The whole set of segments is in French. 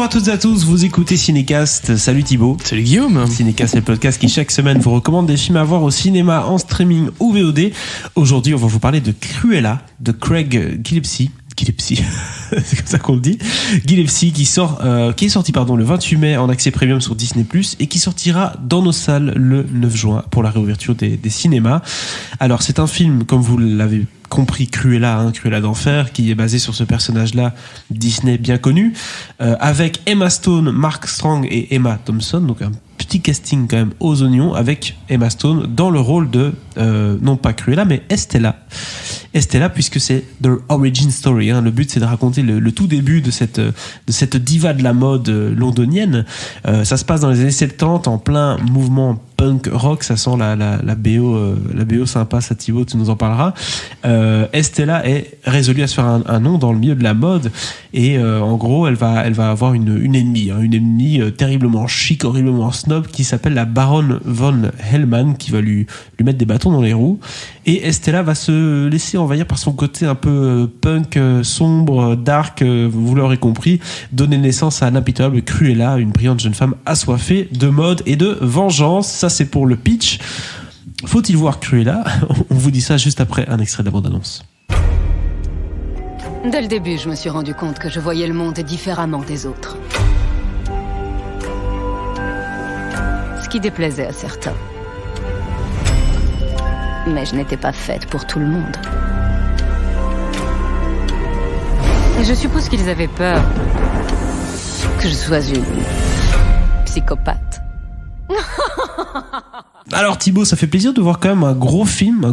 à toutes et à tous, vous écoutez Cinécast. Salut Thibaut. Salut Guillaume. Cinécast, c'est le podcast qui chaque semaine vous recommande des films à voir au cinéma, en streaming ou VOD. Aujourd'hui, on va vous parler de Cruella de Craig Gillespie. C'est comme ça qu'on le dit. Gillespie qui est sorti le 28 mai en accès premium sur Disney+, et qui sortira dans nos salles le 9 juin pour la réouverture des cinémas. Alors c'est un film, comme vous l'avez compris, Cruella d'enfer, qui est basé sur ce personnage-là Disney bien connu, avec Emma Stone, Mark Strong et Emma Thompson, donc un petit casting quand même aux oignons, avec Emma Stone dans le rôle de non pas Cruella mais Estella, puisque c'est The Origin Story, hein. Le but c'est de raconter le tout début de cette diva de la mode londonienne. Ça se passe dans les années 70 en plein mouvement punk rock, ça sent la BO sympa, ça Thibaut, tu nous en parleras. Estella est résolue à se faire un nom dans le milieu de la mode, et en gros elle va avoir une ennemie terriblement chic, horriblement snob, qui s'appelle la baronne von Hellman, qui va lui mettre des bâtons dans les roues, et Estella va se laisser envahir par son côté un peu punk, sombre, dark, vous l'aurez compris, donner naissance à l'impitoyable Cruella, une brillante jeune femme assoiffée de mode et de vengeance. Ça c'est pour le pitch. Faut-il voir Cruella? On vous dit ça juste après un extrait de la bande-annonce. Dès le début, je me suis rendu compte que je voyais le monde différemment des autres. Ce qui déplaisait à certains. Mais je n'étais pas faite pour tout le monde. Et je suppose qu'ils avaient peur que je sois une psychopathe. Alors Thibaut, ça fait plaisir de voir quand même un gros film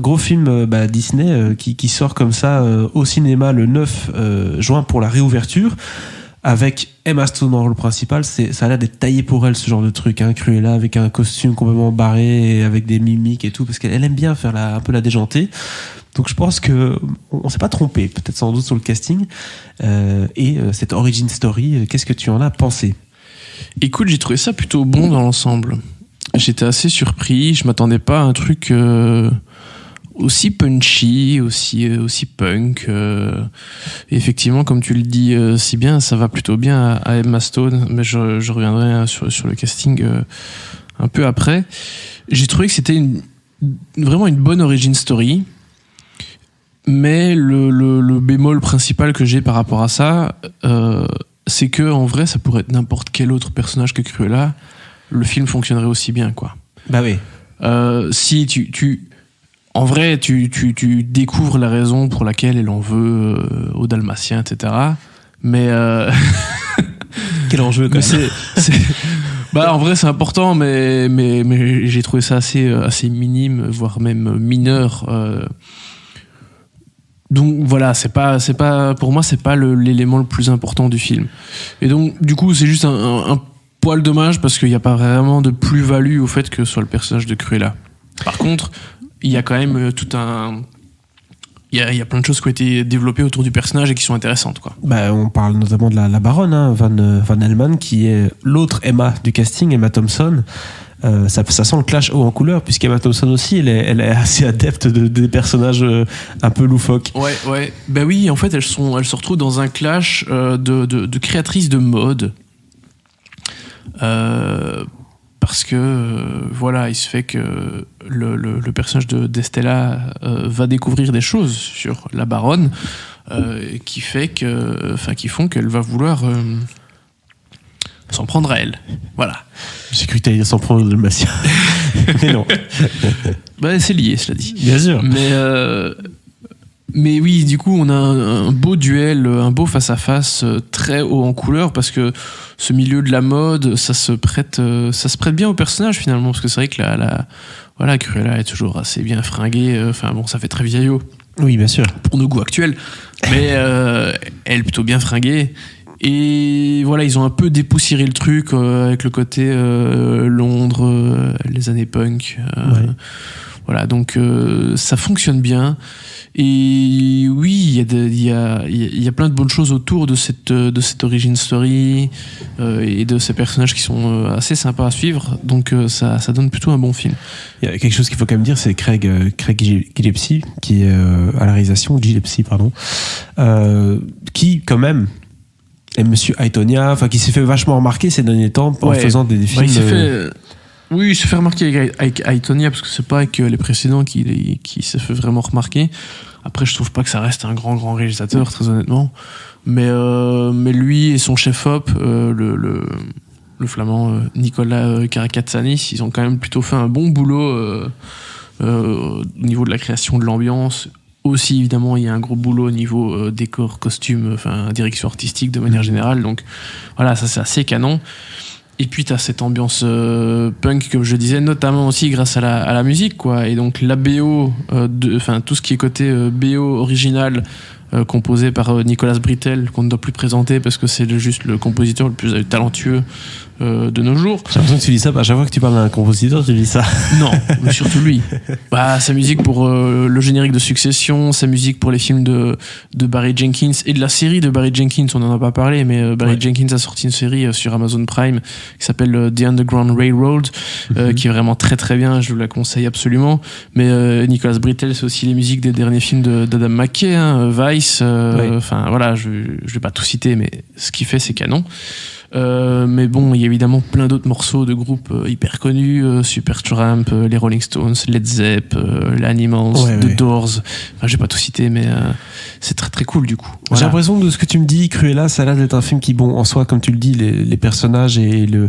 Disney qui sort comme ça au cinéma le 9 juin pour la réouverture, avec Emma Stone dans le rôle principal. Ça a l'air d'être taillé pour elle, ce genre de truc, hein. Cruella avec un costume complètement barré et avec des mimiques et tout, parce qu'elle aime bien faire un peu la déjantée. Donc je pense que on s'est pas trompé, peut-être sans doute sur le casting. Et cette origin story, qu'est-ce que tu en as pensé? Écoute, j'ai trouvé ça plutôt bon dans l'ensemble. J'étais assez surpris, je m'attendais pas à un truc aussi punchy, aussi punk. Et effectivement, comme tu le dis si bien, ça va plutôt bien à Emma Stone, mais je reviendrai sur le casting un peu après. J'ai trouvé que c'était vraiment une bonne origin story, mais le bémol principal que j'ai par rapport à ça, c'est que en vrai, ça pourrait être n'importe quel autre personnage que Cruella. Le film fonctionnerait aussi bien, quoi. Bah oui. Si en vrai, tu découvres la raison pour laquelle elle en veut aux Dalmatiens, etc. Mais quel enjeu, quand même. Bah, en vrai, c'est important, mais j'ai trouvé ça assez minime, voire même mineur. Donc voilà, c'est pas pour moi, c'est pas l'élément le plus important du film. Et donc du coup, c'est juste un poil dommage, parce qu'il n'y a pas vraiment de plus-value au fait que ce soit le personnage de Cruella. Par contre, il y a quand même il y a plein de choses qui ont été développées autour du personnage et qui sont intéressantes, quoi. Bah, on parle notamment de la baronne, hein, Van Hellman, qui est l'autre Emma du casting, Emma Thompson. Ça sent le clash haut en couleur, puisqu'Emma Thompson aussi, elle est assez adepte des personnages un peu loufoques. Ouais. Ben oui, en fait, elles se retrouvent dans un clash de créatrices de mode. Parce que voilà, il se fait que le personnage d'Estella va découvrir des choses sur la baronne qui font qu'elle va vouloir s'en prendre à elle. Voilà. J'ai cru que t'allais dire s'en prendre au Dalmatien. Mais non. Bah, c'est lié, cela dit. Bien sûr. Mais oui, du coup, on a un beau duel, un beau face-à-face très haut en couleur, parce que ce milieu de la mode, ça se prête bien au personnage, finalement, parce que c'est vrai que voilà, Cruella est toujours assez bien fringuée. Enfin bon, ça fait très vieillot. Oui, bien sûr. Pour nos goûts actuels. Mais elle est plutôt bien fringuée. Et voilà, ils ont un peu dépoussiéré le truc avec le côté Londres, les années punk. Ouais. Voilà, donc ça fonctionne bien. Et oui, il y a plein de bonnes choses autour de cette origin story et de ces personnages qui sont assez sympas à suivre. Donc ça donne plutôt un bon film. Il y a quelque chose qu'il faut quand même dire, c'est Craig Gillespie, qui est à la réalisation, qui quand même Et Monsieur Aitonia, enfin qui s'est fait vachement remarquer ces derniers temps en faisant des films. Il s'est fait remarquer avec Aitonia parce que c'est pas avec les précédents qui s'est fait vraiment remarquer. Après, je trouve pas que ça reste un grand réalisateur, très honnêtement. Mais lui et son chef-op, le flamand Nicolas Karakatsanis, ils ont quand même plutôt fait un bon boulot au niveau de la création de l'ambiance. Aussi, évidemment, il y a un gros boulot au niveau décor, costume, enfin direction artistique de manière générale. Donc voilà, ça c'est assez canon. Et puis t'as cette ambiance punk, comme je disais, notamment aussi grâce à la musique, quoi. Et donc la BO, enfin tout ce qui est côté BO original, composé par Nicolas Britell, qu'on ne doit plus présenter parce que c'est juste le compositeur le plus talentueux de nos jours. J'ai l'impression que tu dis ça, à chaque fois que tu parles d'un compositeur, tu dis ça. Non, mais surtout lui. Sa musique pour le générique de Succession, sa musique pour les films de Barry Jenkins et de la série de Barry Jenkins, on n'en a pas parlé, mais Barry Jenkins a sorti une série sur Amazon Prime qui s'appelle The Underground Railroad, qui est vraiment très très bien, je vous la conseille absolument. Mais Nicolas Britell, c'est aussi les musiques des derniers films d'Adam McKay, Vice, enfin voilà, je vais pas tout citer, mais ce qu'il fait, c'est canon. Mais bon, il y a évidemment plein d'autres morceaux de groupes hyper connus, Supertramp, les Rolling Stones, Led Zepp, les Animals, The Doors. Enfin, je vais pas tout citer, mais c'est très très cool du coup. Voilà. J'ai l'impression que de ce que tu me dis, Cruella, ça a l'air d'être un film qui, bon, en soi, comme tu le dis, les personnages et le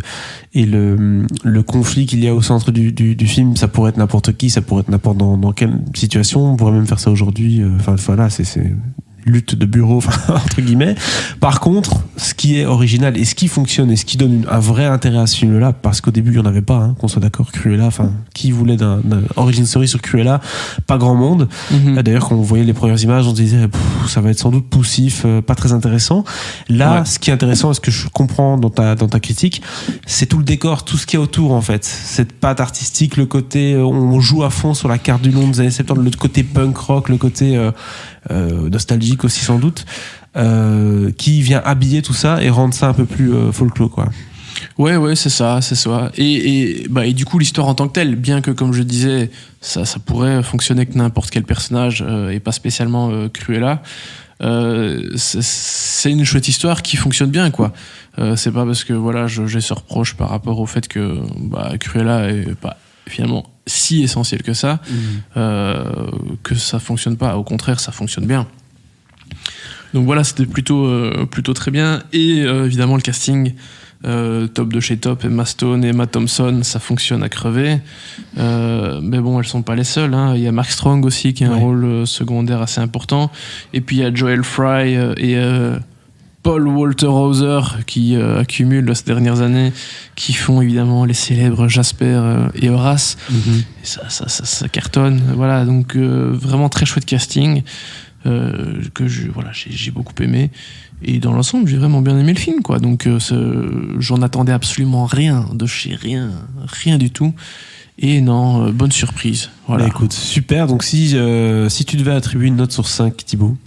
conflit qu'il y a au centre du film, ça pourrait être n'importe qui, ça pourrait être n'importe dans quelle situation. On pourrait même faire ça aujourd'hui. Enfin voilà, c'est lutte de bureau, entre guillemets. Par contre, ce qui est original et ce qui fonctionne et ce qui donne un vrai intérêt à ce film-là, parce qu'au début, il n'y en avait pas, qu'on soit d'accord, Cruella, qui voulait d'un origin story sur Cruella? Pas grand monde. D'ailleurs, quand on voyait les premières images, on se disait, ça va être sans doute poussif, pas très intéressant. Là, ce qui est intéressant, et ce que je comprends dans ta critique, c'est tout le décor, tout ce qu'il y a autour, en fait. Cette patte artistique, le côté, on joue à fond sur la carte du long des années 70, le côté punk rock, le côté nostalgique aussi sans doute, qui vient habiller tout ça et rendre ça un peu plus folklore, quoi. Ouais, c'est ça. Et du coup, l'histoire en tant que telle, bien que, comme je disais, ça pourrait fonctionner avec n'importe quel personnage et pas spécialement Cruella, c'est une chouette histoire qui fonctionne bien, quoi. C'est pas parce que voilà, j'ai ce reproche par rapport au fait que Cruella est pas finalement si essentiel que ça, que ça fonctionne pas. Au contraire, ça fonctionne bien. Donc voilà, c'était plutôt très bien. Et évidemment, le casting, top de chez top, Emma Stone et Emma Thompson, ça fonctionne à crever. Mais bon, elles sont pas les seules, hein. Il y a Mark Strong aussi qui a un rôle secondaire assez important. Et puis il y a Joel Fry et Paul Walter Hauser qui accumulent ces dernières années, qui font évidemment les célèbres Jasper et Horace. Et ça cartonne. Voilà, donc vraiment très chouette casting que j'ai beaucoup aimé. Et dans l'ensemble, j'ai vraiment bien aimé le film, quoi. Donc j'en attendais absolument rien de chez rien du tout. Et non, bonne surprise. Voilà. Bah, écoute, super. Donc si tu devais attribuer une note sur 5, Thibaut?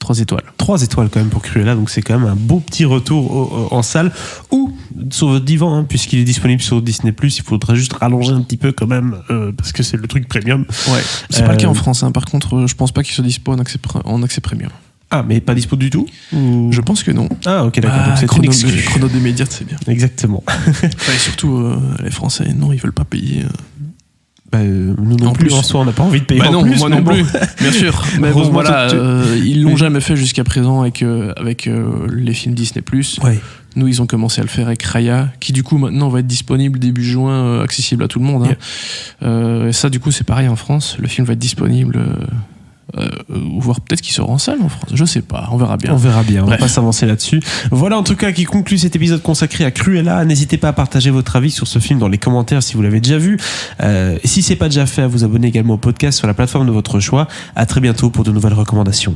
3 étoiles. 3 étoiles quand même pour Cruella, donc c'est quand même un beau petit retour en salle ou sur votre divan, puisqu'il est disponible sur Disney+. Il faudra juste rallonger un petit peu quand même, parce que c'est le truc premium. Ouais. C'est pas le cas en France, par contre, je pense pas qu'il soit dispo en accès premium. Ah, mais pas dispo du tout ou... Je pense que non. Ah, ok, d'accord. Donc c'est chrono des médias, c'est bien. Exactement. Et surtout, les Français, non, ils veulent pas payer. Nous non plus, en soi, on n'a pas envie de payer non, plus. Moi non plus, bien sûr. Mais bon, voilà, ils l'ont jamais fait jusqu'à présent avec les films Disney+. Ouais. Nous, ils ont commencé à le faire avec Raya, qui du coup maintenant va être disponible début juin, accessible à tout le monde. Et ça, du coup, c'est pareil en France. Le film va être disponible, ou voire peut-être qu'il sort en salle en France. Je sais pas, on verra bien. On va pas s'avancer là-dessus. Voilà en tout cas qui conclut cet épisode consacré à Cruella. N'hésitez pas à partager votre avis sur ce film dans les commentaires si vous l'avez déjà vu. Et si c'est pas déjà fait, à vous abonner également au podcast sur la plateforme de votre choix. À très bientôt pour de nouvelles recommandations.